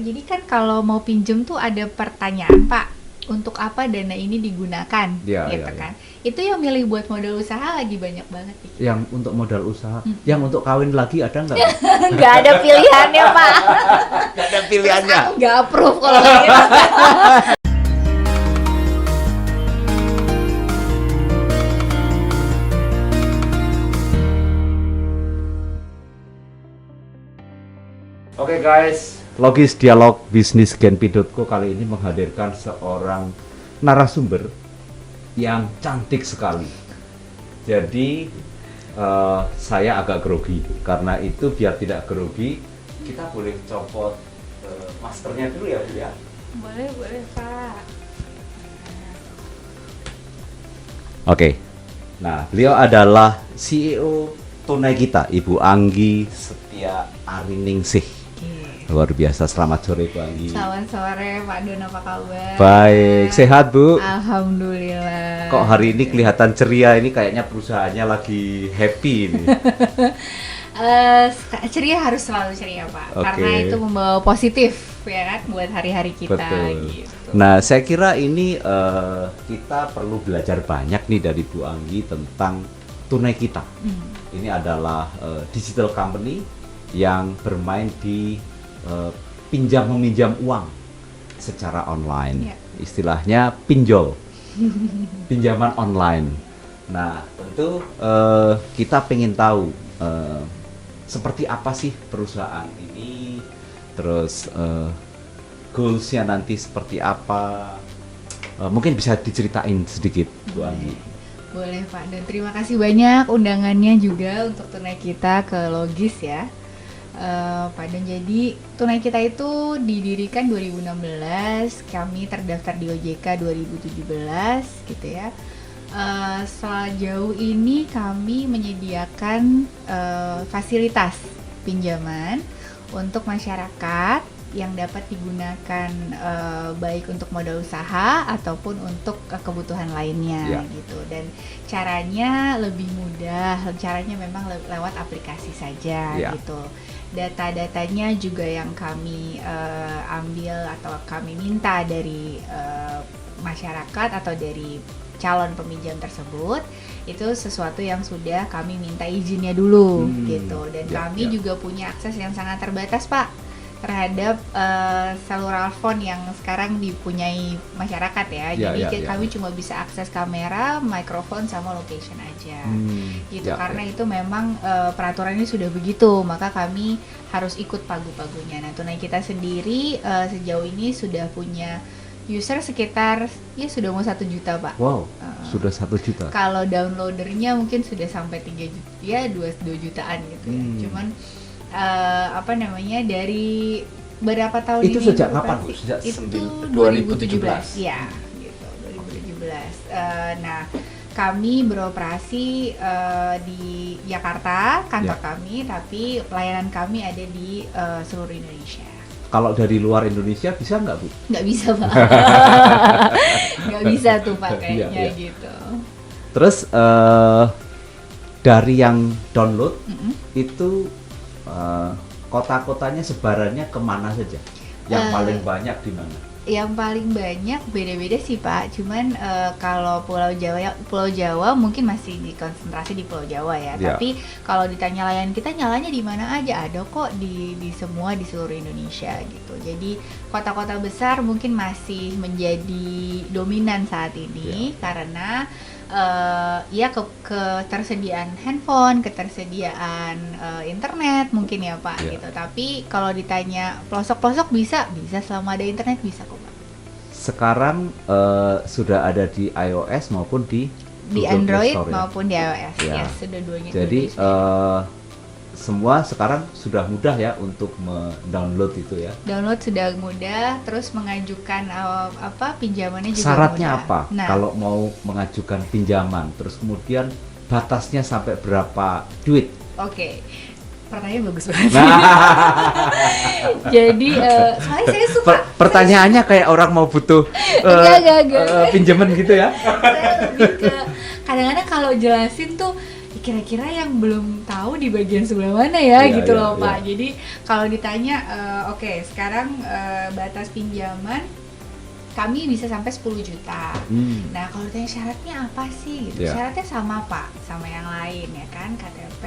jadi kan kalau mau pinjem tuh ada pertanyaan Pak, untuk apa dana ini digunakan, Ya, gitu ya, ya. kan? Itu yang milih buat modal usaha lagi banyak banget nih. Yang untuk modal usaha, yang untuk kawin lagi ada nggak? Nggak ada pilihannya Pak. Nggak ada Terus aku nggak approve kalau kayak gitu. Oke guys, Logis Dialog Bisnis Genpi.co kali ini menghadirkan seorang narasumber yang cantik sekali. Jadi saya agak grogi, karena itu biar tidak grogi kita boleh copot maskernya dulu ya Bu ya. Boleh Pak. Oke, nah beliau adalah CEO Tunai Kita, Ibu Anggi Setia Ariningsih. Luar biasa, selamat sore Bu Anggi. Selamat sore Pak Don, apa kabar? Baik, sehat Bu? Alhamdulillah. Kok hari ini kelihatan ceria, ini kayaknya perusahaannya lagi happy ini. Ceria harus selalu ceria Pak, Oke. karena itu membawa positif ya kan buat hari-hari kita. Betul. Gitu. Nah, saya kira ini kita perlu belajar banyak nih dari Bu Anggi tentang Tunai Kita. Ini adalah digital company yang bermain di pinjam meminjam uang secara online. Ya. Istilahnya pinjol, pinjaman online. Nah, tentu kita pengen tahu seperti apa sih perusahaan ini, terus goalsnya nanti seperti apa. Mungkin bisa diceritain sedikit Bu Anggi. Boleh Pak, dan terima kasih banyak undangannya juga untuk Tunai Kita ke Logis ya. Pak Don, jadi Tunai Kita itu didirikan 2016, kami terdaftar di OJK 2017 gitu ya. Sejauh ini kami menyediakan fasilitas pinjaman untuk masyarakat yang dapat digunakan baik untuk modal usaha ataupun untuk kebutuhan lainnya gitu. Dan caranya lebih mudah, caranya memang lewat aplikasi saja gitu. Data-datanya juga yang kami ambil atau kami minta dari masyarakat atau dari calon peminjam tersebut, itu sesuatu yang sudah kami minta izinnya dulu gitu. Dan kami juga punya akses yang sangat terbatas Pak terhadap cellular phone yang sekarang dipunyai masyarakat ya. Jadi kami cuma bisa akses kamera, mikrofon sama location aja. Gitu. Karena itu memang peraturannya sudah begitu, maka kami harus ikut pagu-pagunya. Nah, Tunai Kita sendiri sejauh ini sudah punya user sekitar sudah mau 1 juta Pak. Wow, sudah 1 juta. Kalau downloadernya mungkin sudah sampai 3 juta, ya 2 jutaan gitu ya. Cuman dari berapa tahun itu ini sejak kapan Bu? Sejak itu 2017. Ya, gitu, 2017. Nah, kami beroperasi di Jakarta, kantor kami, tapi pelayanan kami ada di seluruh Indonesia. Kalau dari luar Indonesia bisa nggak Bu? Nggak bisa Pak. Nggak bisa tuh Pak kayaknya gitu. Terus dari yang download itu kota-kotanya sebarannya kemana saja? Yang paling banyak di mana? Yang paling banyak beda-beda sih Pak. Cuman kalau Pulau Jawa mungkin masih dikonsentrasi di Pulau Jawa ya. Tapi kalau ditanya layanan kita nyalanya di mana aja, ada kok di semua di seluruh Indonesia gitu. Jadi kota-kota besar mungkin masih menjadi dominan saat ini karena ketersediaan handphone, ketersediaan internet mungkin ya Pak gitu. Tapi kalau ditanya pelosok-pelosok bisa selama ada internet bisa kok Pak. Sekarang sudah ada di iOS maupun di Android Store, maupun di iOS. Ya, sudah duanya. Jadi semua sekarang sudah mudah ya untuk mendownload itu ya. Download sudah mudah, terus mengajukan pinjamannya juga syaratnya mudah. apa? Nah, kalau mau mengajukan pinjaman, terus kemudian batasnya sampai berapa duit? Oke. Pertanyaan bagus banget. Jadi soalnya saya suka Pertanyaannya kayak orang mau butuh pinjaman gitu ya. Saya lebih ke kadang-kadang kalau jelasin tuh kira-kira yang belum tahu di bagian sebelah mana ya, Iya, gitu iya, loh iya. Pak. Jadi kalau ditanya, oke, sekarang batas pinjaman kami bisa sampai 10 juta. Nah, kalau ditanya syaratnya apa sih gitu? Iya. Syaratnya sama Pak, sama yang lain ya kan, KTP,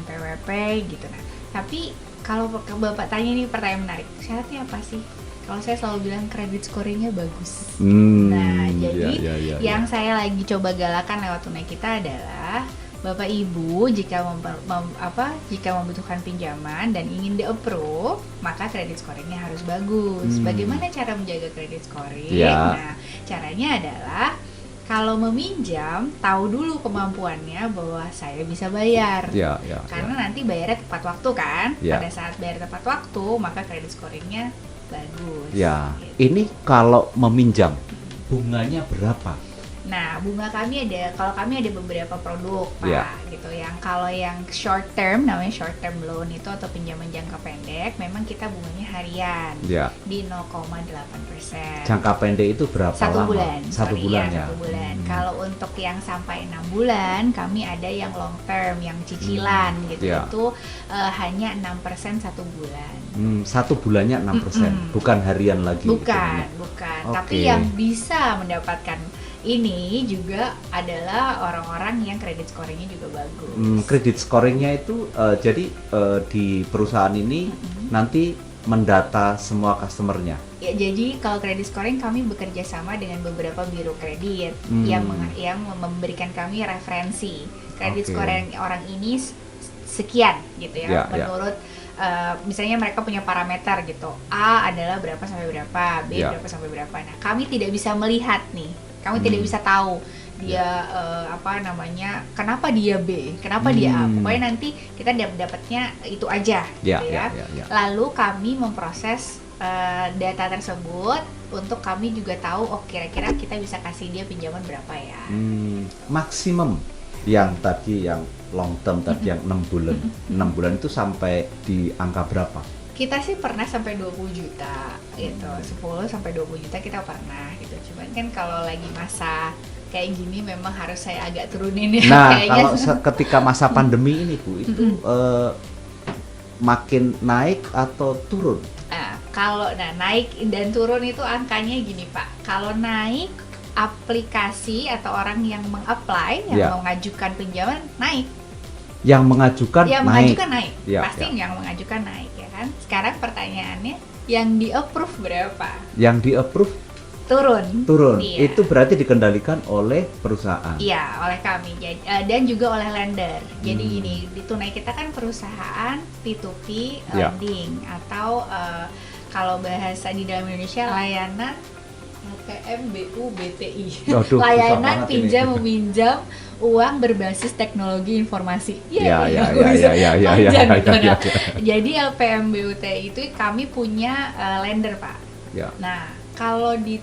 NPWP gitu. Nah, tapi kalau Bapak tanya nih pertanyaan menarik, syaratnya apa sih? Kalau saya selalu bilang kredit scoringnya bagus. Nah, jadi iya. yang saya lagi coba galakan lewat Tunai Kita adalah Bapak Ibu jika jika membutuhkan pinjaman dan ingin di-approve, maka kredit scoringnya harus bagus. Bagaimana cara menjaga kredit scoring? Ya. Nah, caranya adalah kalau meminjam, tahu dulu kemampuannya bahwa saya bisa bayar. Ya. Karena nanti bayarnya tepat waktu kan? Ya. Pada saat bayar tepat waktu, maka kredit scoringnya bagus. Ya, Gitu. ini kalau meminjam bunganya berapa? Nah, bunga kami kalau kami ada beberapa produk Pak, Ya. gitu. Yang kalau yang short term, namanya short term loan itu atau pinjaman jangka pendek, memang kita bunganya harian Ya. di 0,8%. Jangka pendek itu berapa Satu lama? bulan. Satu Sorry, bulan ya, ya. 1 bulan. Kalau untuk yang sampai 6 bulan, kami ada yang long term, yang cicilan gitu. Ya. Itu hanya 6% 1 bulan. 1 bulannya 6%, bukan harian lagi. Bukan. Oke. Tapi yang bisa mendapatkan ini juga adalah orang-orang yang kredit scoringnya juga bagus. Kredit scoringnya itu jadi di perusahaan ini nanti mendata semua customernya. Ya, jadi kalau kredit scoring kami bekerja sama dengan beberapa biro kredit yang memberikan kami referensi kredit Oke. scoring orang ini sekian gitu ya, Ya, menurut misalnya mereka punya parameter gitu, A adalah berapa sampai berapa, B Ya. berapa sampai berapa. Nah, kami tidak bisa melihat nih, kami tidak bisa tahu dia kenapa dia B, kenapa dia A. Pokoknya nanti kita dapatnya itu aja Ya, gitu ya. ya. Lalu kami memproses data tersebut untuk kami juga tahu, oh kira-kira kita bisa kasih dia pinjaman berapa ya. Maksimum yang tadi yang long term tadi yang 6 bulan. 6 bulan itu sampai di angka berapa? Kita sih pernah sampai 20 juta gitu, 10 sampai 20 juta kita pernah gitu. Cuman kan kalau lagi masa kayak gini memang harus saya agak turunin ya Nah, kayaknya. kalau ketika masa pandemi ini Bu, itu makin naik atau turun? Kalau naik dan turun itu angkanya gini Pak. Kalau naik, aplikasi atau orang yang mengapply, yang Ya. mengajukan pinjaman naik. Yang mengajukan Yang naik. mengajukan naik, Ya, pasti ya. yang mengajukan naik ya kan. Sekarang pertanyaannya, yang di approve berapa? Yang di approve turun. Iya. Itu berarti dikendalikan oleh perusahaan. Iya, oleh kami dan juga oleh lender. Jadi Hmm. gini, di Tunai Kita kan perusahaan P2P Ya. lending atau kalau bahasa di dalam Indonesia layanan LPM BU-BTI. Aduh, susah Layanan banget ini. pinjam meminjam uang berbasis teknologi informasi. Ya, ya, aku ya, bisa ya, ya, panjang ya, gitu. ya, Nah, ya. jadi LPM BUTI itu kami punya lender Pak. Ya. Nah, kalau di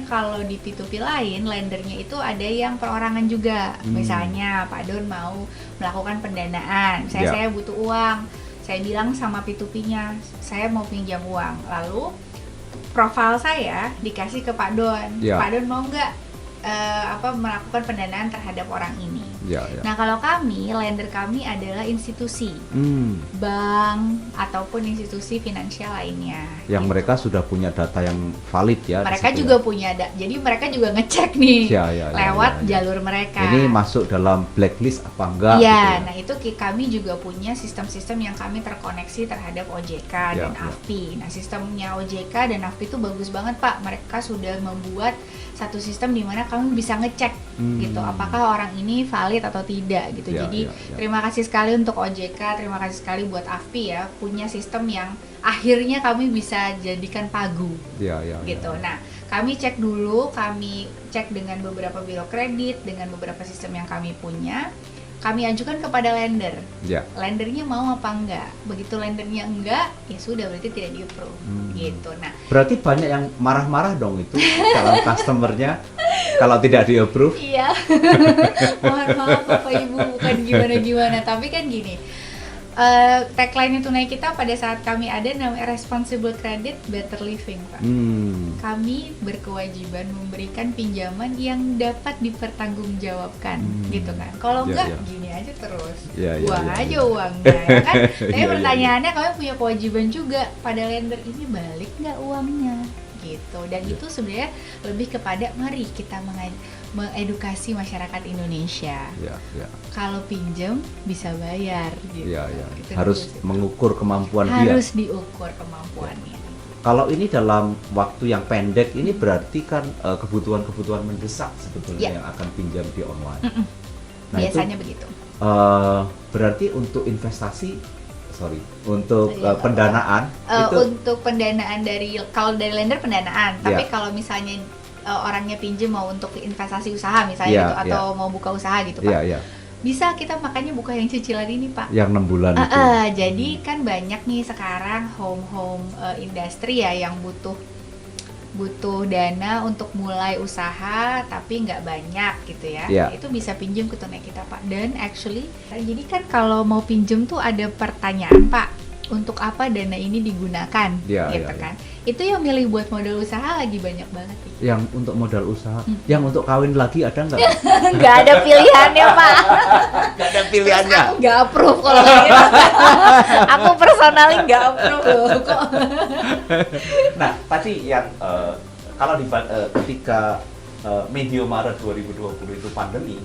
kalau di P2P lain lendernya itu ada yang perorangan juga. Misalnya Pak Don mau melakukan pendanaan, Ya. saya butuh uang. Saya bilang sama P2P-nya, saya mau pinjam uang. Lalu profil saya dikasih ke Pak Don. Ya. Pak Don mau nggak melakukan pendanaan terhadap orang ini? Ya, ya. Nah, kalau kami, lender kami adalah institusi, bank ataupun institusi finansial lainnya. Yang gitu. mereka sudah punya data yang valid ya. di Mereka situ juga ya. punya jadi mereka juga ngecek nih Ya, lewat ya. jalur mereka. Ini masuk dalam blacklist apa enggak? Iya, gitu ya. nah itu kami juga punya sistem-sistem yang kami terkoneksi terhadap OJK Ya, dan ya. AFPI. Nah, sistemnya OJK dan AFPI itu bagus banget Pak. Mereka sudah membuat satu sistem di mana kami bisa ngecek gitu apakah orang ini valid atau tidak gitu. Ya, Jadi ya, ya. terima kasih sekali untuk OJK, terima kasih sekali buat AFPI ya punya sistem yang akhirnya kami bisa jadikan pagu. Ya, ya, Gitu. ya. Nah, kami cek dulu, kami cek dengan beberapa biro kredit, dengan beberapa sistem yang kami punya, kami ajukan kepada lender. Ya. Lendernya mau apa enggak? Begitu lendernya enggak, ya sudah berarti tidak di-approve. Gitu. Nah, Berarti banyak yang marah-marah dong itu calon customernya kalau tidak di-approve. iya. Mohon maaf Bapak Ibu, bukan gimana-gimana, tapi kan gini. tagline tunai kita pada saat kami ada namanya Responsible Credit Better Living, Pak. Kami berkewajiban memberikan pinjaman yang dapat dipertanggungjawabkan, gitu kan. Kalau enggak, gini aja terus, uangnya, ya kan. Tapi pertanyaannya, kami punya kewajiban juga pada lender ini, balik nggak uangnya, gitu. Dan itu sebenarnya lebih kepada mari kita mengedukasi masyarakat Indonesia. Kalau pinjam bisa bayar, gitu. Gitu harus mengukur kemampuan dia. Harus diukur kemampuannya. Kalau ini dalam waktu yang pendek, ini berarti kan kebutuhan-kebutuhan mendesak sebetulnya yang akan pinjam di online. Nah, biasanya itu, begitu. Berarti untuk investasi, untuk pendanaan itu untuk pendanaan kalau dari lender pendanaan, tapi kalau misalnya orangnya pinjam mau untuk investasi usaha misalnya gitu, atau mau buka usaha gitu, Pak. Bisa kita makanya buka yang cicilan ini, Pak. Yang 6 bulan itu. Jadi kan banyak nih sekarang home industry ya yang butuh dana untuk mulai usaha tapi nggak banyak gitu ya. Itu bisa pinjam ke tunai kita, Pak. Dan actually jadi kan kalau mau pinjam tuh ada pertanyaan, Pak, untuk apa dana ini digunakan, gitu kan. Itu yang milih buat modal usaha lagi banyak banget. Yang untuk modal usaha, yang untuk kawin lagi ada nggak? Nggak ada pilihannya, Pak. Nggak ada pilihannya. Terus aku nggak approve kalau gitu. Aku personally nggak approve kok. Nah, tadi yang kalau ketika medio Maret 2020 itu pandemi,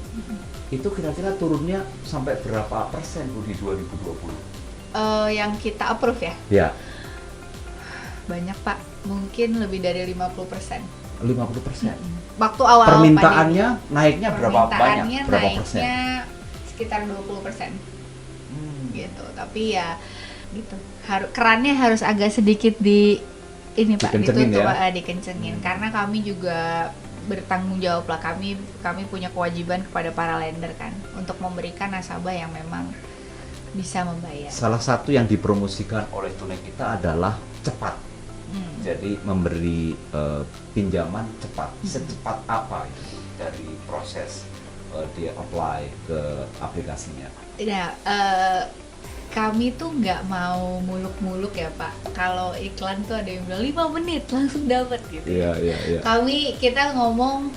itu kira-kira turunnya sampai berapa persen Bu di 2020? Yang kita approve ya? Ya. Banyak, Pak, mungkin lebih dari 50%. 50%? Waktu awal permintaannya pandemi, naiknya berapa banyak? Berapa persen? Naiknya sekitar 20%. Gitu, tapi ya gitu. Kerannya harus agak sedikit Pak, ditutup, dikencengin. Karena kami juga bertanggung jawab lah, kami punya kewajiban kepada para lender kan untuk memberikan nasabah yang memang bisa membayar. Salah satu yang dipromosikan oleh tunai kita adalah cepat. Jadi memberi pinjaman cepat. Secepat apa itu dari proses dia apply ke aplikasinya? Tidak, kami tuh nggak mau muluk-muluk ya, Pak. Kalau iklan tuh ada yang bilang 5 menit langsung dapat gitu. Kita ngomong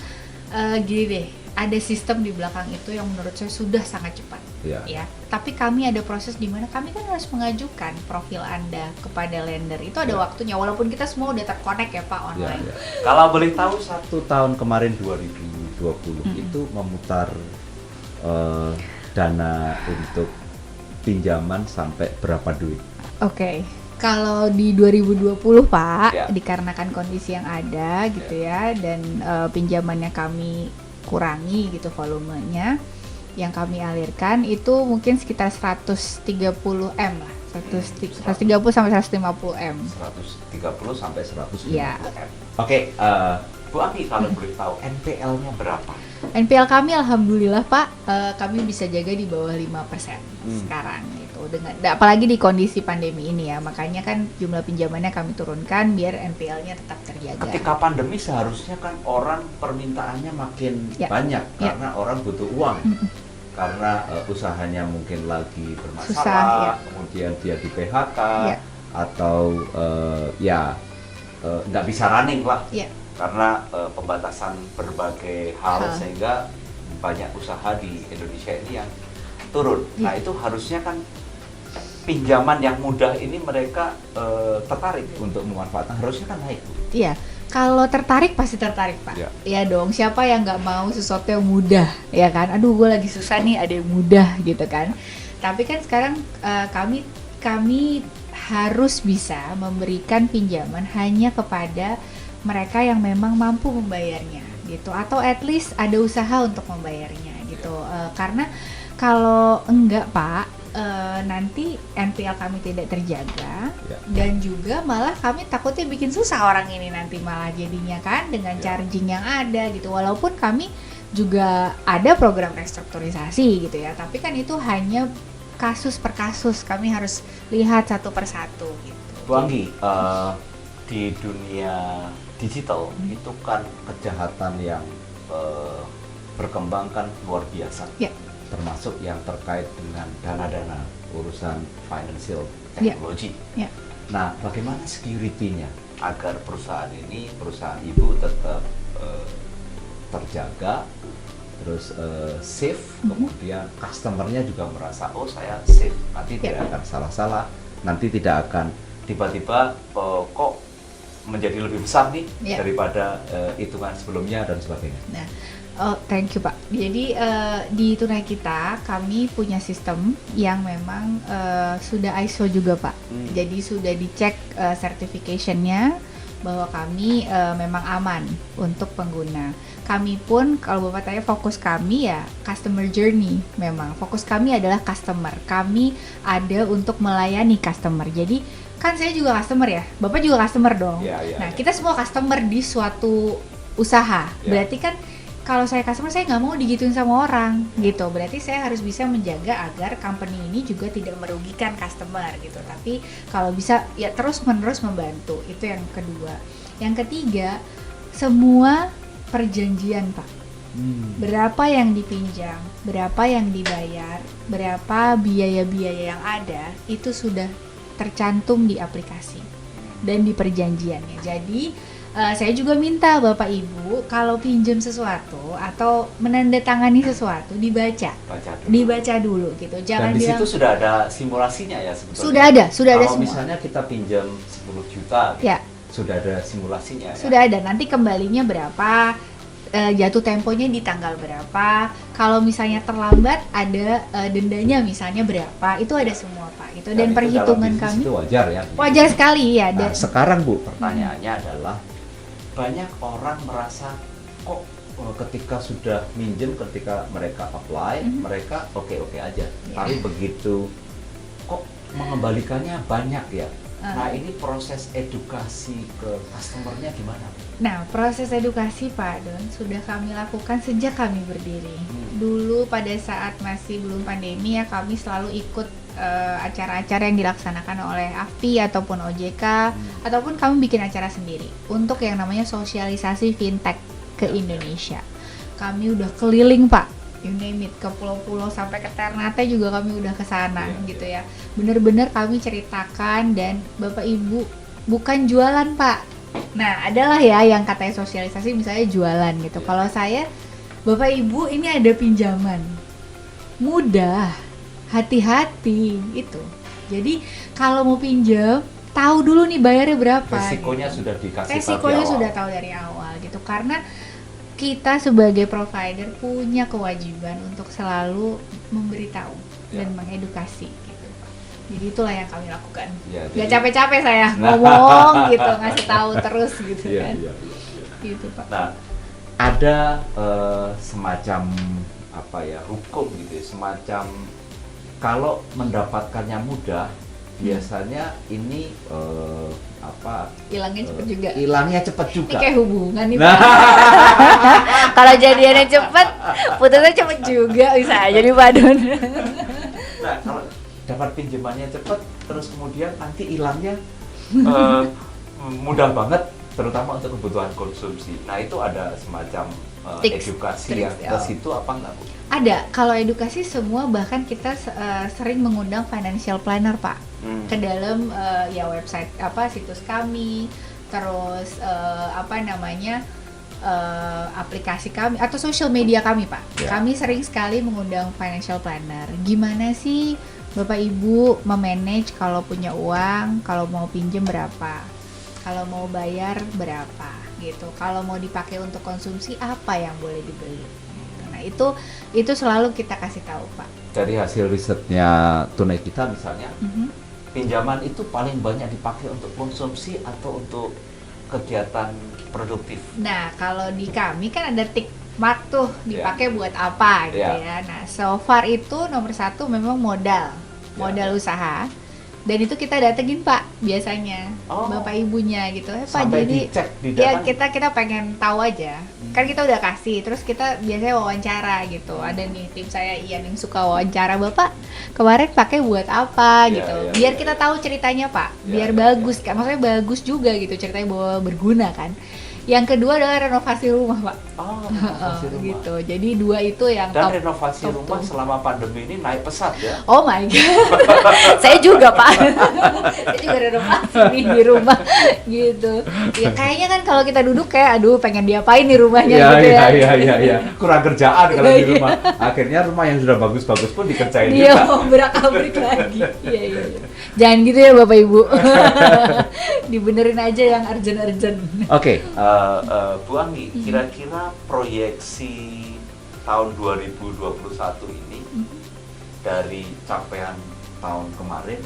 gini deh, ada sistem di belakang itu yang menurut saya sudah sangat cepat. Ya. Tapi kami ada proses di mana kami kan harus mengajukan profil Anda kepada lender. Itu ada waktunya, walaupun kita semua udah terkonek ya, Pak, online. Kalau boleh tahu, 1 tahun kemarin 2020 itu memutar dana untuk pinjaman sampai berapa duit? Kalau di 2020, Pak, dikarenakan kondisi yang ada gitu ya, dan pinjamannya kami kurangi gitu volumenya, yang kami alirkan itu mungkin sekitar 130 M lah, 130 sampai 150 M. 130 sampai 150 M. Bu Aki, kalau boleh tahu NPL-nya berapa? NPL kami alhamdulillah, Pak, kami bisa jaga di bawah 5% sekarang gitu. Apalagi di kondisi pandemi ini ya, makanya kan jumlah pinjamannya kami turunkan biar NPL-nya tetap terjaga. Ketika pandemi seharusnya kan orang permintaannya makin banyak karena orang butuh uang. Karena usahanya mungkin lagi bermasalah, kemudian dia di PHK atau nggak bisa running lah. Karena pembatasan berbagai hal sehingga banyak usaha di Indonesia ini yang turun. Nah, itu harusnya kan pinjaman yang mudah ini mereka tertarik untuk memanfaatkan, harusnya kan naik. Iya, kalau tertarik pasti tertarik, Pak. Iya dong, siapa yang nggak mau sesuatu yang mudah, ya kan? Aduh, gue lagi susah nih, ada yang mudah gitu kan. Tapi kan sekarang kami harus bisa memberikan pinjaman hanya kepada mereka yang memang mampu membayarnya gitu, atau at least ada usaha untuk membayarnya gitu. Karena kalau enggak, Pak, nanti NPL kami tidak terjaga dan juga malah kami takutnya bikin susah orang ini nanti malah jadinya kan dengan charging yang ada gitu. Walaupun kami juga ada program restrukturisasi gitu ya, tapi kan itu hanya kasus per kasus, kami harus lihat satu persatu gitu. Bu Anggi, di dunia digital itu kan kejahatan yang berkembang kan luar biasa, termasuk yang terkait dengan dana-dana urusan financial Ya. technology. Ya. Nah, bagaimana security-nya agar perusahaan ini, perusahaan ibu tetap terjaga, terus safe, kemudian customer-nya juga merasa oh saya safe, nanti Ya. tidak akan salah-salah, nanti tidak akan tiba-tiba kok menjadi lebih besar nih Ya. daripada hitungan sebelumnya dan sebagainya. Nah, thank you Pak. Jadi di Tunai Kita kami punya sistem yang memang sudah ISO juga Pak. Jadi sudah dicek certification-nya bahwa kami memang aman untuk pengguna. Kami pun kalau Bapak tanya fokus kami ya customer journey, memang fokus kami adalah customer. Kami ada untuk melayani customer. Jadi kan saya juga customer ya, Bapak juga customer dong. Nah, kita semua customer di suatu usaha. Berarti kan kalau saya customer, saya nggak mau digituin sama orang gitu. Berarti saya harus bisa menjaga agar company ini juga tidak merugikan customer gitu. Tapi kalau bisa ya terus menerus membantu. Itu yang kedua. Yang ketiga, semua perjanjian Pak. Berapa yang dipinjam, berapa yang dibayar, berapa biaya-biaya yang ada, itu sudah tercantum di aplikasi dan di perjanjiannya. Jadi saya juga minta Bapak Ibu kalau pinjam sesuatu atau menandatangani sesuatu dibaca dulu gitu. Jangan Dan di bilang situ sudah ada simulasinya ya sebetulnya. sudah ada Kalau semua. misalnya kita pinjam 10 juta, Ya, sudah ada simulasinya ya. sudah ada. Nanti kembalinya berapa, jatuh temponya di tanggal berapa. Kalau misalnya terlambat ada dendanya misalnya berapa. Itu ada semua Pak. Itu dan itu perhitungan dalam bisnis kami itu wajar ya. wajar sekali ya. Nah, sekarang Bu, pertanyaannya adalah banyak orang merasa kok ketika sudah minjem, ketika mereka apply, mereka oke-oke aja. Tapi begitu kok mengembalikannya banyak ya. Nah, ini proses edukasi ke customer-nya gimana? Nah, proses edukasi Pak Don sudah kami lakukan sejak kami berdiri. Dulu pada saat masih belum pandemi ya, kami selalu ikut acara-acara yang dilaksanakan oleh AFPI ataupun OJK, ataupun kami bikin acara sendiri untuk yang namanya sosialisasi fintech ke Indonesia. Kami udah keliling Pak, you name it, ke pulau-pulau sampai ke Ternate juga kami udah ke sana gitu ya. Bener-bener kami ceritakan dan Bapak Ibu bukan jualan Pak. Nah, adalah ya yang katanya sosialisasi misalnya jualan gitu. Kalau saya, Bapak Ibu ini ada pinjaman mudah, hati-hati gitu. Jadi kalau mau pinjam, tahu dulu nih bayarnya berapa. Resikonya gitu. sudah dikasih tahu Resikonya di awal. sudah tahu dari awal gitu. Karena kita sebagai provider punya kewajiban untuk selalu memberitahu dan mengedukasi gitu Pak. Jadi itulah yang kami lakukan. Ya, Gak jadi- capek-capek saya ngomong gitu, ngasih tahu terus gitu kan. Iya. Gitu Pak. Nah, ada semacam apa ya, hukum gitu ya, semacam kalau mendapatkannya mudah, biasanya ini Hilangnya cepet juga. hilangnya cepat Ini juga. kayak hubungan nih Nah. Pak. Kalau jadiannya cepet, putusnya cepet juga bisa jadi Pak Don. Nah, kalau dapat pinjamannya cepat, terus kemudian nanti hilangnya mudah banget, terutama untuk kebutuhan konsumsi. Nah, itu ada semacam Tips, edukasi yang triks, ke ya. situ apa enggak Bu? Ada, kalau edukasi semua bahkan kita sering mengundang financial planner Pak ke dalam ya website situs kami, terus aplikasi kami atau social media kami Pak. Ya. Kami sering sekali mengundang financial planner. Gimana sih Bapak Ibu memanage kalau punya uang, kalau mau pinjem berapa, kalau mau bayar berapa gitu, kalau mau dipakai untuk konsumsi apa yang boleh dibeli. Nah itu selalu kita kasih tahu Pak. Dari hasil risetnya Tunai Kita misalnya, pinjaman itu paling banyak dipakai untuk konsumsi atau untuk kegiatan produktif. Nah kalau di kami kan ada tick mark tuh dipakai buat apa gitu ya. Nah so far itu nomor 1 memang modal usaha. Dan itu kita datengin Pak biasanya, Bapak Ibunya gitu. Pak Sampai jadi dicek di ya datang. kita pengen tahu aja. Kan kita udah kasih, terus kita biasanya wawancara gitu. Ada nih tim saya Ian yang suka wawancara, Bapak kemarin pakai buat apa gitu. Biar kita tahu ceritanya Pak, biar bagus kan. Maksudnya bagus juga gitu ceritanya, bahwa berguna kan. Yang kedua adalah renovasi rumah, Pak. Oh, renovasi rumah. Gitu. Jadi 2 itu yang Dan top. renovasi top rumah tuh. selama pandemi ini naik pesat ya. Oh my god. Saya juga, Pak. Saya juga renovasi nih di rumah gitu. Ya kayaknya kan kalau kita duduk kayak aduh pengen diapain nih rumahnya gitu ya. Iya. Kurang kerjaan kalau di rumah. Akhirnya rumah yang sudah bagus-bagus pun dikerjain Dia juga. mau berak-abrik lagi. Iya. Jangan gitu ya Bapak Ibu. Dibenerin aja yang urgent-urgent. Oke, Bu Anggi, kira-kira proyeksi tahun 2021 ini dari capaian tahun kemarin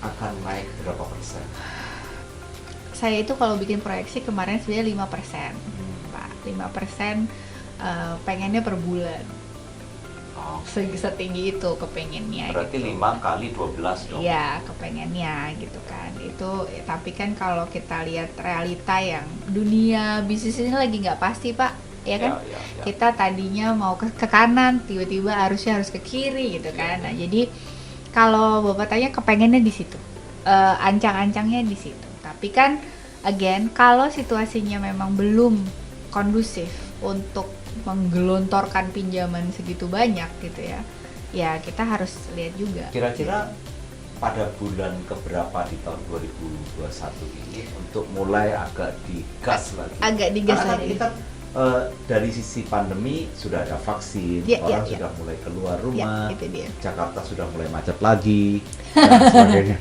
akan naik berapa persen? Saya itu kalau bikin proyeksi kemarin sebenarnya 5%. Pak, 5% pengennya per bulan. Oh, Setinggi itu kepengennya. berarti gitu. 5 kali 12 dong. Iya, kepengennya gitu kan. Itu tapi kan kalau kita lihat realita yang dunia bisnis ini lagi nggak pasti, Pak. Ya kan? Ya. Kita tadinya mau ke kanan, tiba-tiba harusnya harus ke kiri gitu kan. Nah, jadi kalau Bapak tanya kepengennya di situ. Ancang-ancangnya di situ. Tapi kan again, kalau situasinya memang belum kondusif untuk menggelontorkan pinjaman segitu banyak gitu ya. Ya, kita harus lihat juga. Kira-kira pada bulan keberapa di tahun 2021 ini untuk mulai agak digas lagi? Agak digas Karena kan lagi. ini kan dari sisi pandemi sudah ada vaksin, Ya, orang ya. sudah mulai keluar Ya, rumah, itu dia. Jakarta sudah mulai macet lagi dan sebagainya.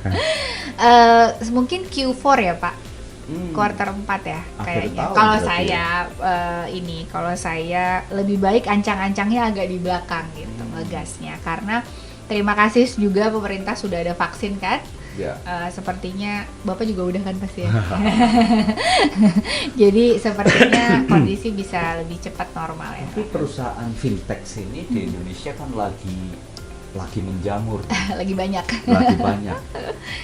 Mungkin Q4 ya, Pak. Kuartal 4 ya Akhir kayaknya. tahun Kalau berarti saya kalau saya lebih baik ancang-ancangnya agak di belakang gitu ngegasnya, karena terima kasih juga pemerintah sudah ada vaksin kan. Ya. Sepertinya Bapak juga udah kan pasti ya. Jadi sepertinya kondisi bisa lebih cepat normal ya. Tapi perusahaan fintech ini di Indonesia kan lagi menjamur, Lagi banyak. lagi banyak.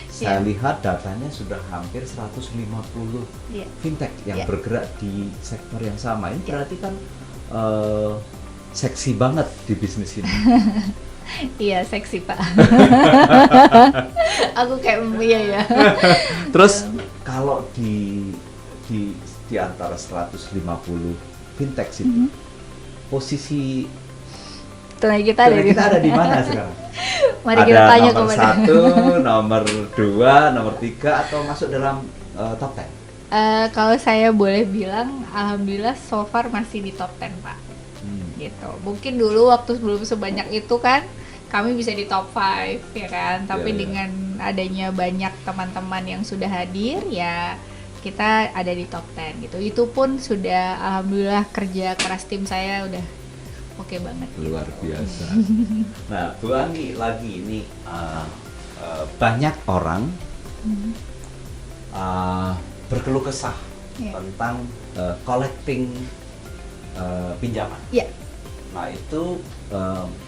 Saya Iya. lihat datanya sudah hampir 150 Iya. fintech yang Iya. bergerak di sektor yang sama. Ini berarti kan seksi banget di bisnis ini. Iya, seksi Pak. Aku kayak iya ya. Terus kalau di antara 150 fintech itu posisi Tunai kita ada di kita ada di mana sekarang? Mari Ada kita tanya nomor kepada 1, nomor 2, nomor 3 atau masuk dalam top 10? Kalau saya boleh bilang, alhamdulillah so far masih di top 10 Pak. Gitu. Mungkin dulu waktu sebelum sebanyak itu kan kami bisa di top 5 ya kan. Tapi Iya. dengan adanya banyak teman-teman yang sudah hadir ya kita ada di top 10 gitu. Itu pun sudah alhamdulillah kerja keras tim saya udah oke banget. Luar biasa. Nah, Bu Anggi lagi ini banyak orang berkeluh kesah Iya. tentang collecting pinjaman. Iya. Nah itu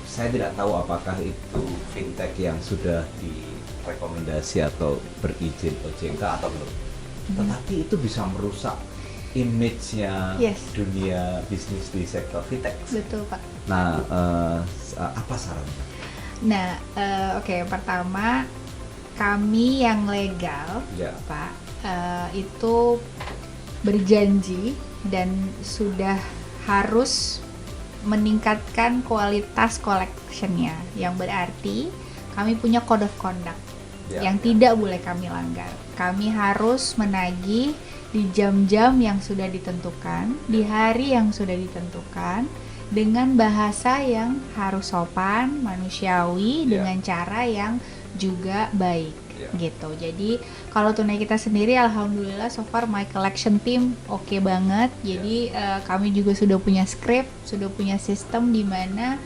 saya tidak tahu apakah itu fintech yang sudah direkomendasi atau berizin OJK atau belum. Tetapi itu bisa merusak image-nya Yes. dunia bisnis di sektor fintech. Betul Pak. Nah, apa sarannya? Nah, oke, pertama kami yang legal, Ya. Pak, itu berjanji dan sudah harus meningkatkan kualitas collection-nya, yang berarti kami punya code of conduct Ya, yang ya. tidak boleh kami langgar. Kami harus menagih di jam-jam yang sudah ditentukan, di hari yang sudah ditentukan, dengan bahasa yang harus sopan, manusiawi, Ya. dengan cara yang juga baik. Ya. Gitu. Jadi kalau tunai kita sendiri alhamdulillah so far my collection team oke banget. Jadi kami juga sudah punya script, sudah punya sistem di mana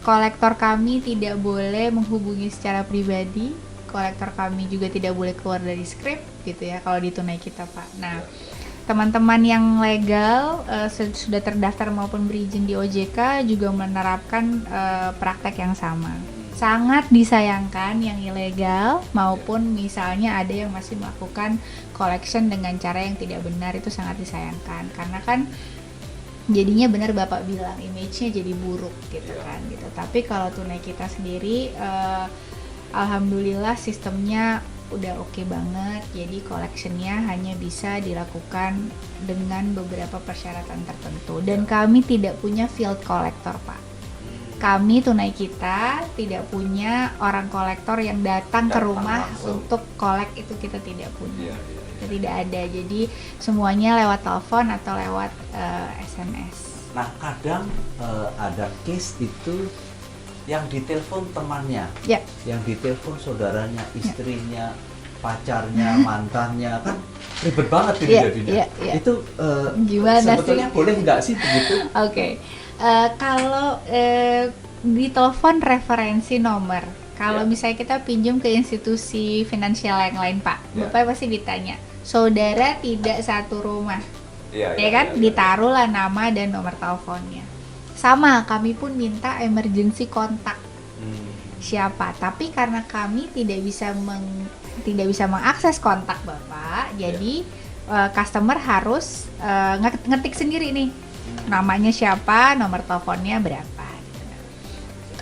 kolektor kami tidak boleh menghubungi secara pribadi. Kolektor kami juga tidak boleh keluar dari script gitu ya kalau di tunai kita, Pak. Nah, teman-teman yang legal sudah terdaftar maupun berizin di OJK juga menerapkan praktek yang sama. Sangat disayangkan yang ilegal maupun misalnya ada yang masih melakukan collection dengan cara yang tidak benar, itu sangat disayangkan karena kan jadinya benar Bapak bilang image-nya jadi buruk gitu kan gitu. Tapi kalau tunai kita sendiri alhamdulillah sistemnya udah oke banget. Jadi collectionnya hanya bisa dilakukan dengan beberapa persyaratan tertentu. Dan kami tidak punya field collector, Pak. Kami Tunai Kita tidak punya orang kolektor yang datang ke rumah langsung untuk collect, itu kita tidak punya. Iya, iya, iya. Kita tidak ada. Jadi semuanya lewat telepon atau lewat SMS. Nah, kadang ada case itu yang ditelepon temannya, Ya. yang ditelepon saudaranya, istrinya, pacarnya, mantannya, kan ribet banget ini Iya, jadinya. iya, iya. Itu Gimana sebetulnya sih? boleh nggak sih begitu? Oke. Kalau di telepon referensi nomor. Kalau Ya. misalnya kita pinjam ke institusi finansial yang lain, Pak, Ya. Bapak pasti ditanya, saudara tidak satu rumah, Iya, ya kan? Ditaruhlah nama dan nomor teleponnya. Sama, kami pun minta emergency kontak siapa. Tapi karena kami tidak bisa mengakses kontak Bapak, jadi customer harus ngetik sendiri nih, namanya siapa, nomor teleponnya berapa.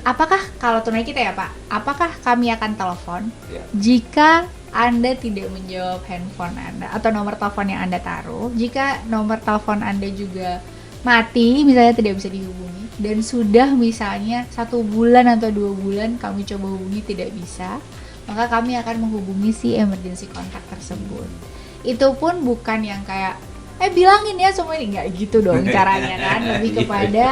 Apakah kalau Tunai Kita ya Pak, apakah kami akan telepon Ya. jika Anda tidak menjawab handphone Anda atau nomor telepon yang Anda taruh? Jika nomor telepon Anda juga mati, misalnya tidak bisa dihubungi, dan sudah misalnya 1 bulan atau 2 bulan kami coba hubungi tidak bisa, maka kami akan menghubungi si emergency contact tersebut. Itu pun bukan yang kayak bilangin ya semua ini, nggak gitu dong caranya kan. Lebih kepada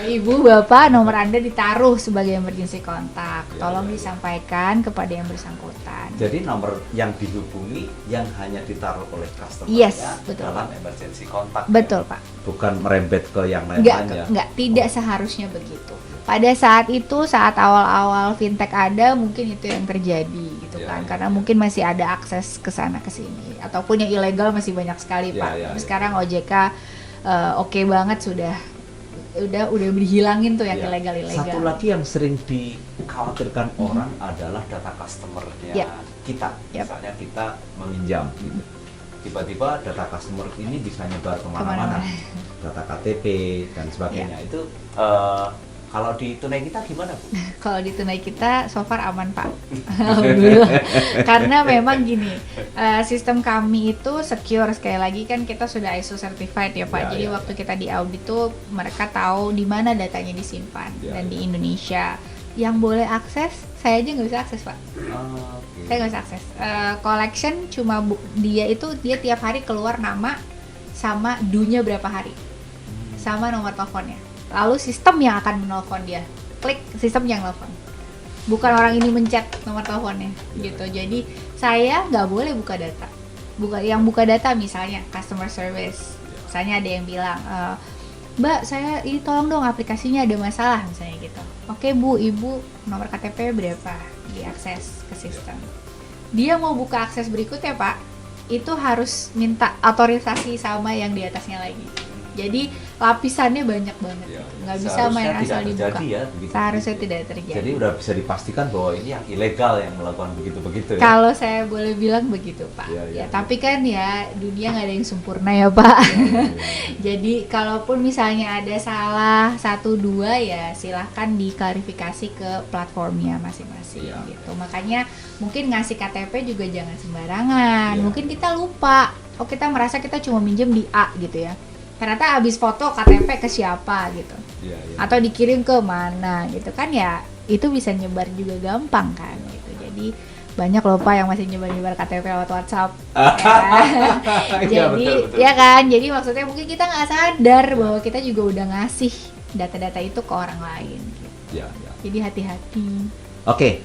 ibu bapak nomor Anda ditaruh sebagai emergency contact, tolong disampaikan kepada yang bersangkutan. Jadi nomor yang dihubungi yang hanya ditaruh oleh customer Yes, betul, dalam Pak. emergency contact. Betul ya? Pak. Bukan merembet ke yang lain-lainnya. Enggak, tidak seharusnya begitu. Pada saat itu, saat awal-awal fintech ada, mungkin itu yang terjadi gitu Ya, kan. ya, Karena ya. mungkin masih ada akses ke sana ke sini, ataupun yang ilegal masih banyak sekali, Ya, Pak. ya, Tapi ya. sekarang OJK oke banget, sudah dihilangin tuh yang Ya. ilegal-ilegal. Satu lagi yang sering dikhawatirkan orang adalah data customernya Ya. kita. Yap. Misalnya kita meminjam gitu. Tiba-tiba data customer ini bisa nyebar kemana-mana. Kemana-mana. Data KTP dan sebagainya. Ya. Itu kalau di Tunai Kita gimana, Bu? Kalau di Tunai Kita so far aman Pak. Alhamdulillah. Karena memang gini, sistem kami itu secure, sekali lagi kan kita sudah ISO certified ya Pak. Ya, Jadi ya, waktu kita di audit tuh mereka tahu di mana datanya disimpan, Ya, dan ya. di Indonesia yang boleh akses, saya aja nggak bisa akses Pak. Oke. Saya nggak bisa akses. Collection cuma dia tiap hari keluar nama sama due-nya berapa hari, sama nomor teleponnya. Lalu sistem yang akan menelpon dia, klik sistem yang nelpon, bukan orang ini mencet nomor teleponnya gitu. Jadi saya nggak boleh buka data. Buka data misalnya customer service, misalnya ada yang bilang, Mbak saya ini tolong dong aplikasinya ada masalah misalnya gitu. Oke Bu, Ibu nomor KTP berapa, diakses ke sistem. Dia mau buka akses berikutnya Pak, itu harus minta otorisasi sama yang di atasnya lagi. Jadi lapisannya banyak banget, Ya. nggak bisa Seharusnya main tidak asal dibuka. terjadi ya, begitu. Seharusnya tidak terjadi. Jadi udah bisa dipastikan bahwa ini yang ilegal yang melakukan begitu-begitu ya. Kalau saya boleh bilang begitu Pak. Iya, iya, Ya, iya. tapi kan ya dunia nggak ada yang sempurna ya Pak. Ya, ya, ya. Jadi kalaupun misalnya ada salah 1-2 ya silahkan diklarifikasi ke platformnya masing-masing Iya. gitu. Makanya mungkin ngasih KTP juga jangan sembarangan. Iya. Mungkin kita lupa. Kita merasa kita cuma minjem di A gitu ya. Ternyata habis foto KTP ke siapa gitu. Iya, iya. Atau dikirim ke mana gitu kan, ya itu bisa nyebar juga gampang kan gitu. Jadi banyak loh Pak yang masih nyebar KTP lewat WhatsApp. Iya, Jadi betul, betul. ya kan, jadi maksudnya mungkin kita nggak sadar bahwa kita juga udah ngasih data-data itu ke orang lain gitu. Ya, ya. Jadi hati-hati. Oke,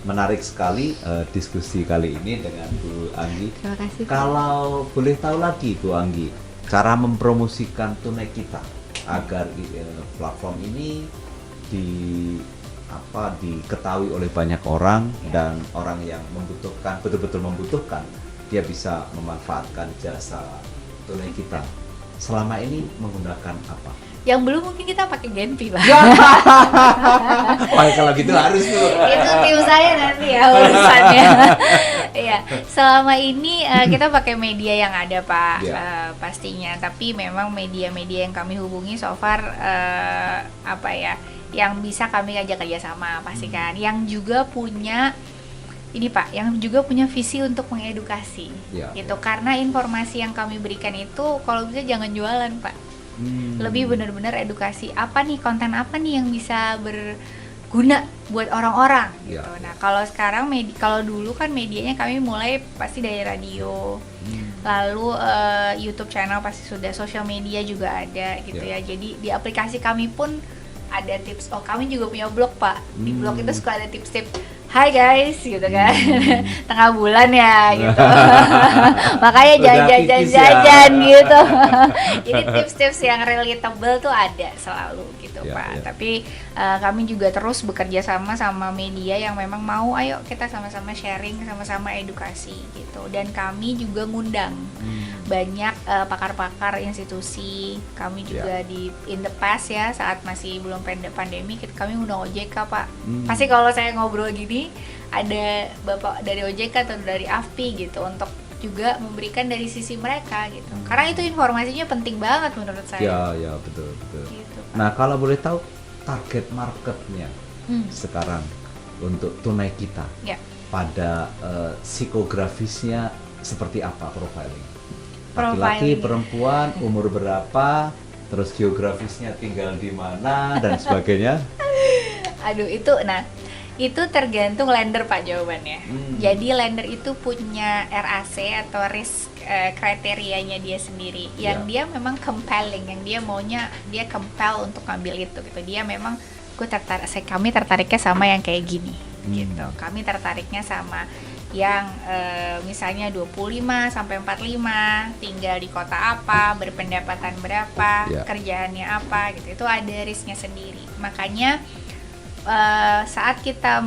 menarik sekali diskusi kali ini dengan Bu Anggi. Terima kasih Pak. Kalau boleh tahu lagi Bu Anggi, cara mempromosikan Tunai Kita agar platform ini diketahui oleh banyak orang, dan orang yang membutuhkan, betul-betul membutuhkan, dia bisa memanfaatkan jasa Tunai Kita. Selama ini menggunakan apa? Yang belum mungkin kita pakai Genpi Pak. Wah, kalau gitu harus tuh. Itu tim saya nanti ya urusannya. Iya, selama ini kita pakai media yang ada Pak, Iya. pastinya. Tapi memang media-media yang kami hubungi so far yang bisa kami ajak kerjasama pastikan, yang juga punya ini Pak, yang juga punya visi untuk mengedukasi, Ya, gitu. Karena informasi yang kami berikan itu, kalau bisa jangan jualan Pak, lebih benar-benar edukasi. Apa nih, konten apa nih yang bisa berguna buat orang-orang, gitu. Ya. Nah, kalau sekarang kalau dulu kan medianya kami mulai pasti dari radio, lalu YouTube channel pasti sudah, sosial media juga ada, gitu ya. Jadi di aplikasi kami pun ada tips. Oh, kami juga punya blog Pak. Di blog itu suka ada tips-tips. Hai guys, gitu kan. Tengah bulan ya, gitu. Makanya jajan gitu. Jadi tips-tips yang relatable tuh ada selalu gitu Ya, Pak. ya. Tapi kami juga terus bekerja sama media yang memang mau, ayo kita sama-sama sharing, sama-sama edukasi gitu. Dan kami juga ngundang banyak pakar-pakar institusi. Kami juga di in the past ya, saat masih belum pandemi, kami ngundang OJK Pak. Pasti kalau saya ngobrol gini ada bapak dari OJK atau dari AFPI gitu, untuk juga memberikan dari sisi mereka gitu. Karena itu informasinya penting banget menurut saya. Ya, betul. Gitu, Pak. Nah, kalau boleh tahu target marketnya sekarang untuk tunai kita, Ya. pada psikografisnya seperti apa profiling? Laki-laki, Profiling. perempuan, umur berapa, terus geografisnya tinggal di mana dan sebagainya. Aduh, itu tergantung lender Pak jawabannya. Jadi lender itu punya RAC atau risk kriterianya dia sendiri, yang dia memang compelling, yang dia maunya, dia compel untuk ngambil itu gitu. Dia memang kami tertariknya sama yang kayak gini gitu. Kami tertariknya sama yang misalnya 25 sampai 45, tinggal di kota apa, berpendapatan berapa, kerjaannya apa gitu. Itu ada risknya sendiri. Makanya saat kita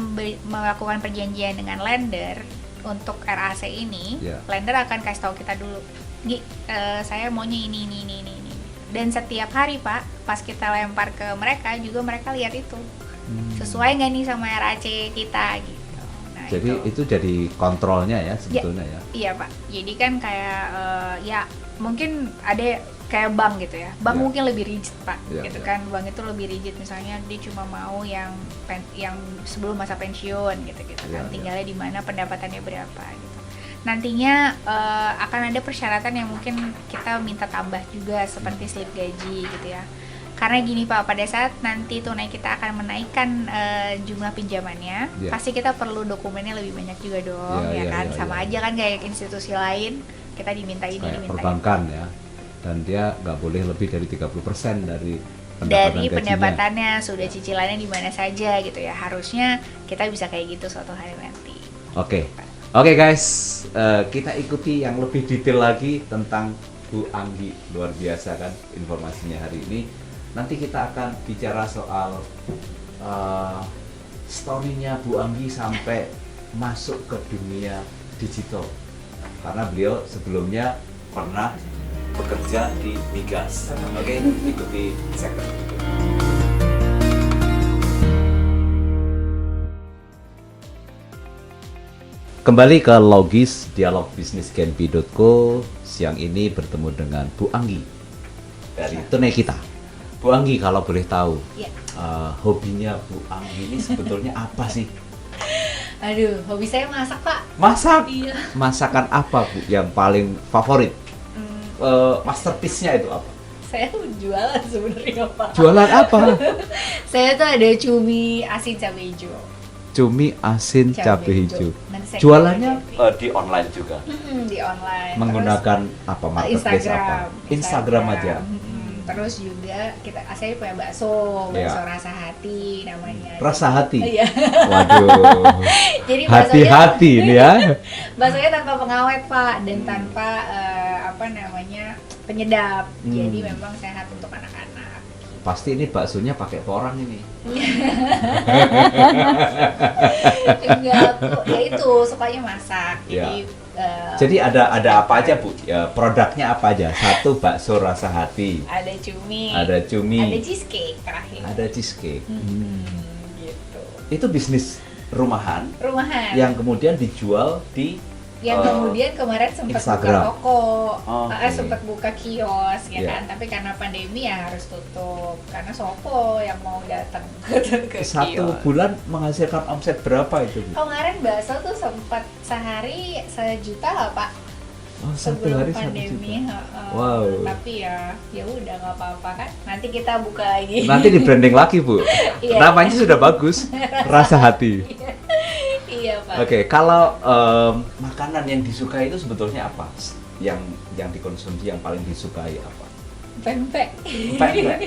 melakukan perjanjian dengan lender untuk RAC ini, lender akan kasih tahu kita dulu, saya maunya ini. Dan setiap hari Pak, pas kita lempar ke mereka juga, mereka lihat itu sesuai nggak nih sama RAC kita gitu. Nah, jadi itu jadi kontrolnya ya sebetulnya ya. Iya Pak. Jadi kan kayak ya mungkin ada kayak bank gitu ya. Bank mungkin lebih rigid Pak, gitu kan. Bank itu lebih rigid, misalnya dia cuma mau yang sebelum masa pensiun gitu kan. Tinggalnya di mana, pendapatannya berapa gitu. Nantinya akan ada persyaratan yang mungkin kita minta tambah juga, seperti slip gaji gitu ya. Karena gini Pak, pada saat nanti tunai kita akan menaikkan jumlah pinjamannya, pasti kita perlu dokumennya lebih banyak juga dong, sama aja kan kayak institusi lain, kita diminta ini, diminta perbankan ya. Dan dia nggak boleh lebih dari 30% dari pendapatannya, sudah cicilannya di mana saja gitu ya. Harusnya kita bisa kayak gitu suatu hari nanti. Oke guys, kita ikuti yang lebih detail lagi tentang Bu Anggi. Luar biasa kan informasinya hari ini. Nanti kita akan bicara soal story-nya Bu Anggi sampai masuk ke dunia digital. Karena beliau sebelumnya pernah bekerja di Migas. Oke, ikuti segmen berikut. Kembali ke Logis Dialog Bisnis Genpi.co. Siang ini bertemu dengan Bu Anggi dari Tunai Kita. Bu Anggi, kalau boleh tahu, hobinya Bu Anggi ini sebetulnya apa sih? Aduh, hobi saya masak Pak. Masak? Iya. Masakan apa Bu yang paling favorit? Masterpiece-nya itu apa? Saya jualan sebenarnya Pak. Jualan apa? Saya tuh ada cumi asin cabai hijau. Cumi asin cabai hijau. Jualannya di online juga. Di online. Menggunakan apa, marketplace apa? Instagram aja. Terus juga saya punya bakso rasa hati namanya. Rasa hati. Iya. Waduh. Jadi hati-hati ini ya. Baksonya tanpa pengawet Pak, dan tanpa penyedap. Jadi memang sehat untuk anak-anak. Pasti ini baksonya pakai porang ini. Enggak, ya itu sukanya masak. Jadi ada apa aja Bu? Produknya apa aja? Satu, bakso rasa hati. Ada cumi. Ada cheesecake terakhir. Ada cheesecake. Gitu. Itu bisnis rumahan. Rumahan. Yang kemudian dijual di yang kemudian kemarin sempat buka Instagram. toko, Oke. sempat buka kios ya Iya. kan, tapi karena pandemi ya harus tutup karena sopo yang mau datang ke Satu kios. bulan menghasilkan omset berapa itu, Bu? Kemarin bakso tuh sempat sehari 1 juta lah Pak, Oh, satu sebelum hari 1 pandemi. juta. heeh. Wow. Tapi ya udah nggak apa-apa kan, nanti kita buka lagi. Nanti di branding lagi, Bu. Iya. Namanya sudah bagus, rasa hati. Iya Pak. Oke, kalau makanan yang disukai itu sebetulnya apa? Yang dikonsumsi yang paling disukai apa? Pempek. Pempek.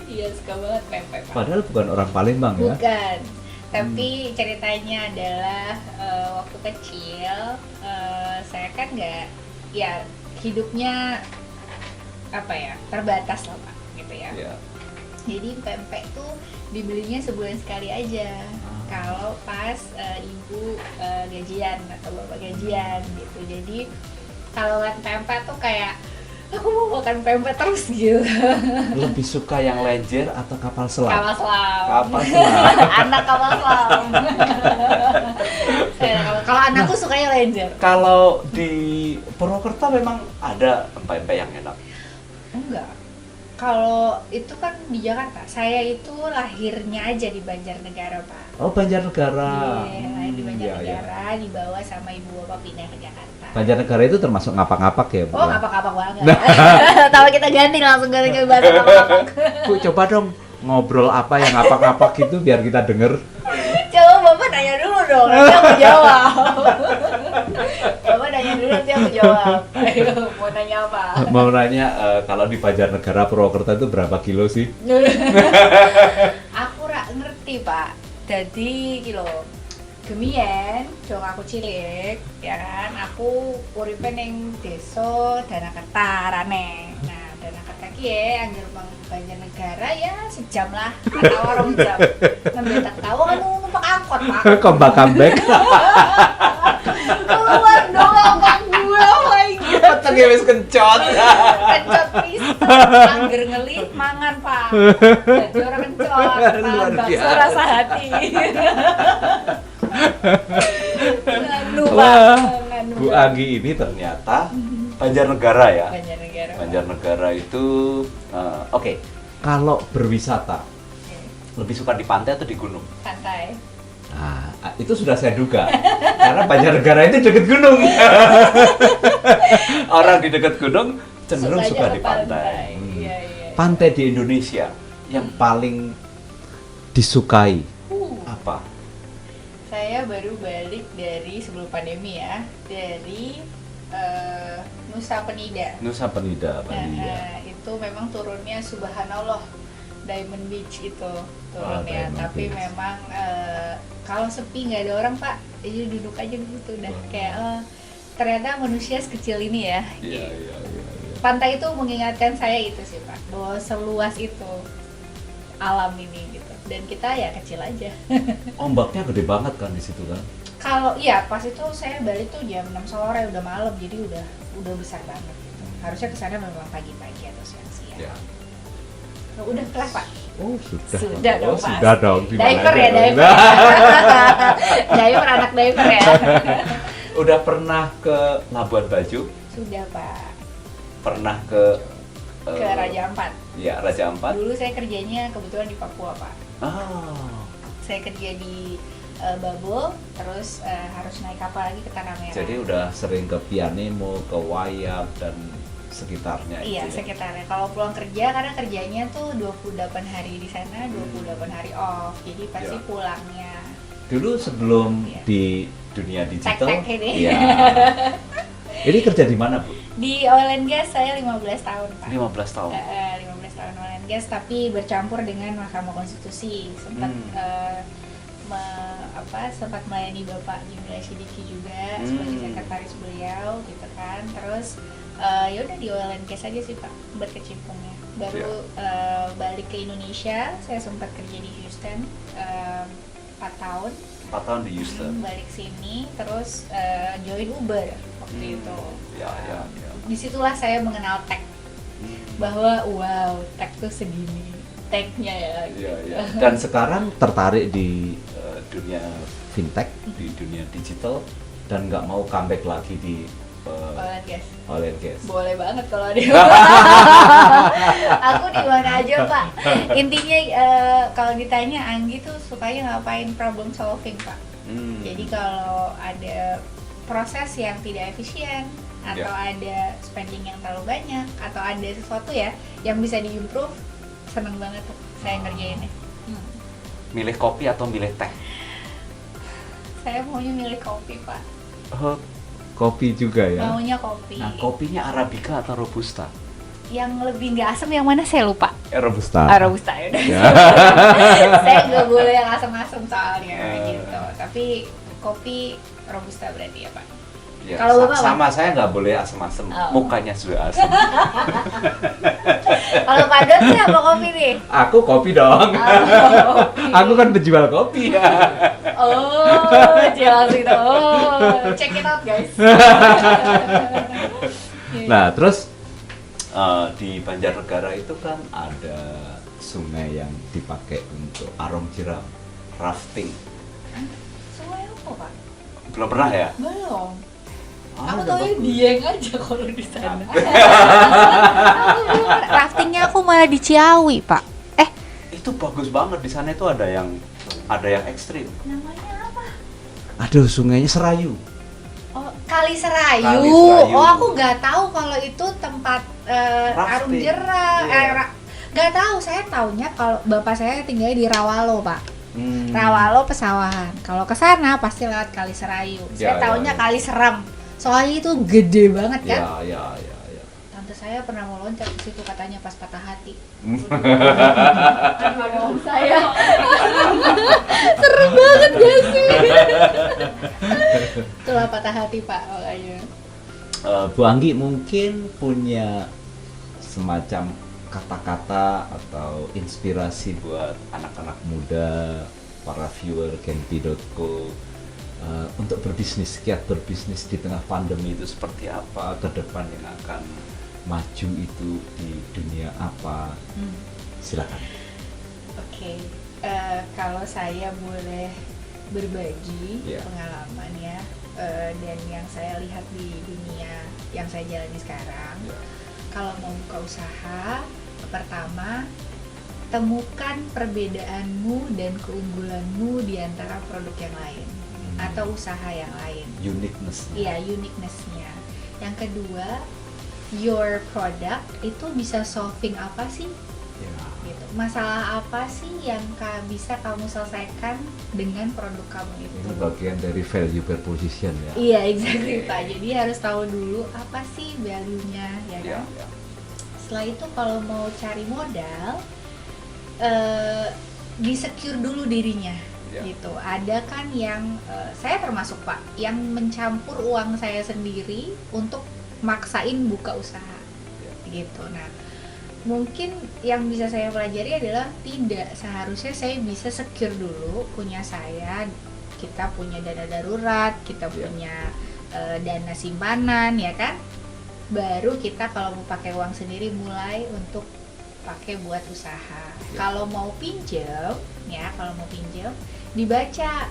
Iya, suka banget pempek Pak. Padahal bukan orang Palembang ya. Bukan, tapi ceritanya adalah waktu kecil saya kan nggak, ya hidupnya apa ya, terbatas lah Pak, gitu ya. Iya. Jadi pempek tuh dibelinya sebulan sekali aja. Kalau pas ibu gajian atau bapak gajian gitu. Jadi kalau lihat pempek tuh kayak aku mau makan pempek terus gitu. Lebih suka yang lenjer atau kapal selam? Kapal selam. Kapal selam. Anak kapal selam. Kalau anakku sukanya Ranger. Kalau di Purwokerto memang ada pempek yang enak. Enggak. Kalau itu kan di Jakarta. Saya itu lahirnya aja di Banjarnegara, Pak. Oh, Banjarnegara. Iya, lahir di Iya, Banjarnegara, dibawa sama ibu bapak pindah ke Jakarta. Banjarnegara itu termasuk ngapak-ngapak ya, Bu? Oh, ngapak-ngapak banget. Tahu kita ganti langsung ganti ke bahasa ngapak-ngapak. Bu, coba dong ngobrol apa yang ngapak-ngapak itu biar kita denger. Coba Bapak nanya dulu dong, nanti aku jawab. Bapak nanya dulu, nanti aku jawab. Ayo, mau nanya apa? Mau nanya kalau di Banjarnegara Purwokerto itu berapa kilo sih? Aku rak ngerti Pak. Jadi kilo gemien, dong aku cilik, ya kan. Aku uripe ning desa Danakerta rane. Nah, Danakerta ki ya anggere mang Banjarnegara ya sejam lah atau 2 jam. Nembe tak tahu kan numpak angkot, Pak. Kombak comeback. Keluar dong angkot gue, oh my god. Petengnya wis kencot. Kencot pisan, angger ngelit mangan Pak. Jadi orang kencot, Luar mangan bakso biasa. rasa hati. Nganu Pak, Wah, nganu, Bu Pak. Anggi ini ternyata Banjarnegara ya. Banjarnegara. Pak. Banjarnegara itu oke. Kalau berwisata Oke, lebih suka di pantai atau di gunung? Santai. Nah, itu sudah saya duga. Karena Banjarnegara itu dekat gunung. Orang di dekat gunung cenderung Sukanya suka ke di pantai. Iya, iya. Pantai di Indonesia yang paling disukai Uh, apa? saya baru balik dari sebelum pandemi ya, dari Nusa Penida. Nusa Penida, Bali ya. Nah, itu memang turunnya subhanallah, Diamond Beach itu turunnya. Diamond Tapi Beach. memang kalau sepi nggak ada orang Pak, jadi duduk aja di situ udah kayak ternyata manusia sekecil ini ya. Iya, iya, iya. Pantai itu mengingatkan saya itu sih Pak, bahwa seluas itu alam ini gitu. Dan kita ya kecil aja. Ombaknya gede banget kan di situ kan? Kalau iya pas itu saya balik tuh jam 6 sore, udah malam, jadi udah besar banget gitu. Harusnya kesana memang pagi-pagi atau siang-siang. Ya. Oh, udah kelas Pak. Oh, sudah. Sudah dong, Oh, Pak. sudah dong. Di mana Diaper ya, dong? diaper. Diaper, anak diaper ya. Udah pernah ke Labuan Bajo? Sudah Pak. Pernah ke Ke Raja Ampat. Ya, Raja Ampat. Dulu saya kerjanya kebetulan di Papua Pak. Ah. Saya kerja di Babel, terus harus naik kapal lagi ke Tanah Merah. Jadi udah sering ke Pianemo, ke Wayang dan sekitarnya Iya, itu ya? sekitarnya. Kalau pulang kerja, karena kerjanya tuh 28 hari di sana, 28 hari off. Jadi pasti Ya. pulangnya. Dulu sebelum Iya. di dunia digital, Tek-tek ini. ya. Ini kerja di mana, Bu? Di oil and gas saya 15 tahun, Pak. 15 tahun. 15 tahun oil and gas, tapi bercampur dengan Mahkamah Konstitusi. Sempat sempat melayani Bapak Jumlah Sidiki juga sebagai sekretaris beliau gitu kan. Terus ya udah di oil and gas aja sih Pak berkecimpungnya. Baru balik ke Indonesia, saya sempat kerja di Houston 4 tahun. 4 tahun di Houston. Balik sini terus join Uber waktu itu. Ya, ya, ya. Disitulah saya mengenal tech, bahwa wow, tech tuh segini technya ya. Iya, iya. Dan sekarang tertarik di dunia fintech, di dunia digital. dan nggak mau comeback lagi di Guys, oil and gas? boleh banget kalau ada. Aku di mana aja Pak. Intinya kalau ditanya Anggi tuh sukanya ngapain problem solving Pak. Jadi kalau ada proses yang tidak efisien atau ada spending yang terlalu banyak atau ada sesuatu ya yang bisa diimprove, seneng banget tuh saya ngerjainnya. Milih kopi atau milih teh? Saya maunya milih kopi Pak. Oh, Kopi juga ya? Maunya kopi. nah kopinya Arabica atau Robusta? Yang lebih nggak asam yang mana saya lupa. Robusta. Robusta ya udah. Saya nggak boleh yang asam-asam soalnya gitu. Tapi kopi Robusta berarti ya Pak. Ya, Kalau Bapak apa? sama saya nggak boleh asem-asem, mukanya sudah asem. Kalau Pak Don sih apa kopi nih? Aku kopi dong. Kopi. Aku kan penjual kopi. Oh, jelas itu. Oh, check it out guys. Nah, terus Di Banjarnegara itu kan ada sungai yang dipakai untuk arung jeram, rafting. Sungai apa Pak? belum pernah ya? Belum. Ada, Aku taunya bagus. Dieng aja kalau di sana. Raftingnya aku malah di Ciawi Pak. Itu bagus banget, di sana itu ada yang ekstrim. Namanya apa? Aduh, sungainya Serayu. Oh, Kali Serayu. Kali Serayu. Oh, aku nggak tahu kalau itu tempat arung Rafting. jeram. Iya. Nggak tahu. Saya taunya kalau bapak saya tinggalnya di Rawalo, Pak. Rawalo Pesawahan. Kalau ke sana pasti lewat Kali Serayu. Saya Ya, taunya ya. Kali Serem. Soalnya itu gede banget kan. Ya. Tante saya pernah mau loncat ke situ katanya pas patah hati. Aduh, saya. Serem banget gak sih? Itulah patah hati Pak makanya. Bu Anggi mungkin punya semacam kata-kata atau inspirasi buat anak-anak muda, para viewer Genpi.co untuk berbisnis, kiat berbisnis di tengah pandemi itu seperti apa, ke depan yang akan maju itu di dunia apa? Silakan. Oke, kalau saya boleh berbagi Ya. pengalaman ya, dan yang saya lihat di dunia yang saya jalani sekarang. Ya. Kalau mau buka usaha, pertama temukan perbedaanmu dan keunggulanmu di antara produk yang lain atau usaha yang lain. Uniqueness. Iya, uniqueness-nya. Yang kedua, your product itu bisa solving apa sih? Ya. Gitu. Masalah apa sih yang bisa kamu selesaikan dengan produk kamu itu? Ini bagian dari value proposition ya. Iya, exactly Pak. Jadi harus tahu dulu apa sih value-nya, ya Ya, kan? ya. Setelah itu kalau mau cari modal, di-secure dulu dirinya. Ya. Gitu. Ada kan yang saya termasuk Pak, yang mencampur uang saya sendiri untuk maksain buka usaha. Gitu. Nah, mungkin yang bisa saya pelajari adalah tidak seharusnya saya bisa secure dulu punya saya, kita punya dana darurat, kita punya dana simpanan ya kan, baru kita kalau mau pakai uang sendiri mulai untuk pakai buat usaha. Kalau mau pinjam ya, kalau mau pinjam dibaca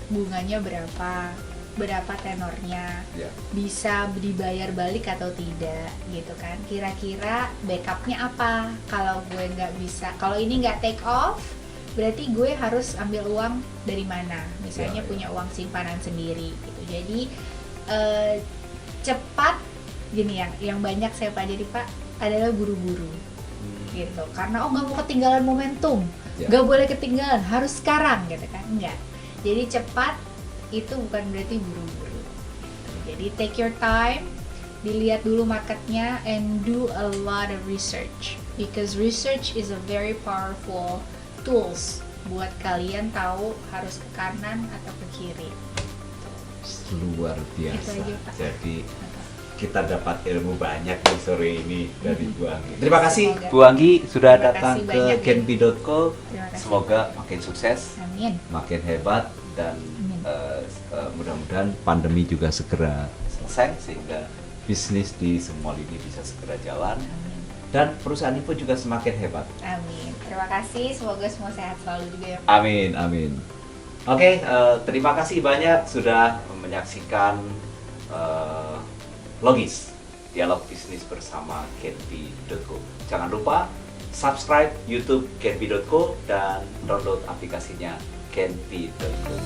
bunganya berapa tenornya, bisa dibayar balik atau tidak gitu kan, kira-kira backupnya apa kalau gue nggak bisa, kalau ini nggak take off berarti gue harus ambil uang dari mana, misalnya punya uang simpanan sendiri gitu. Jadi cepat gini, yang banyak saya pelajari Pak adalah buru-buru gitu, karena nggak mau ketinggalan momentum, nggak boleh ketinggalan, harus sekarang gitu kan, enggak. Jadi cepat itu bukan berarti buru-buru gitu. Jadi take your time, dilihat dulu marketnya, and do a lot of research, because research is a very powerful tools buat kalian tahu harus ke kanan atau ke kiri. Luar biasa. Itu aja, Pak. Jadi kita dapat ilmu banyak nih sore ini dari Bu Anggi. Terima kasih Semoga. Bu Anggi sudah Terima datang kasih ke banyak. Genpi.co. Terima kasih. Semoga makin sukses, Amin. makin hebat, dan Amin. mudah-mudahan pandemi juga segera selesai sehingga bisnis di semua ini bisa segera jalan, Amin. dan perusahaan Info juga semakin hebat. Amin. Terima kasih. Semoga semua sehat selalu juga ya. Amin, amin. Oke, terima kasih banyak sudah menyaksikan Logis Dialog Bisnis bersama Genpi.co. Jangan lupa subscribe YouTube Genpi.co dan download aplikasinya Genpi.co.